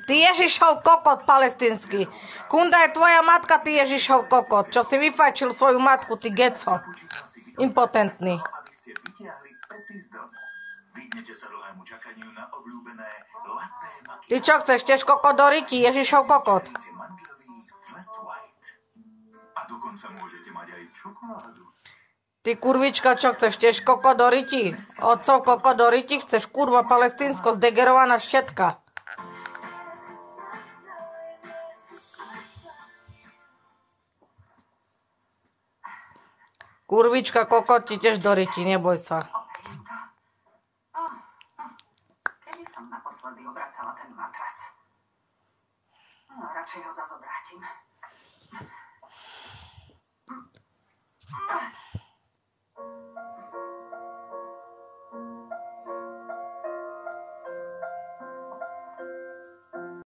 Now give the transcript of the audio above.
Ty Ježišov kokot palestínsky. Kunda je tvoja matka, ty Ježišov kokot. Čo si vyfajčil svoju matku, ty geco. Impotentný. Ty čo chceš, tiež kokot do ryti, Ježišov kokot. Ty kurvička, čo chceš, tiež kokot do ryti? Otcov kokot do ryti chceš, kurva palestínsko, zdegerovaná všetka. Kurvička, kokot ti tiež do ryti, neboj sa. Kedy som naposledy obracala ten matrac? No, radšej ho zas obrátim.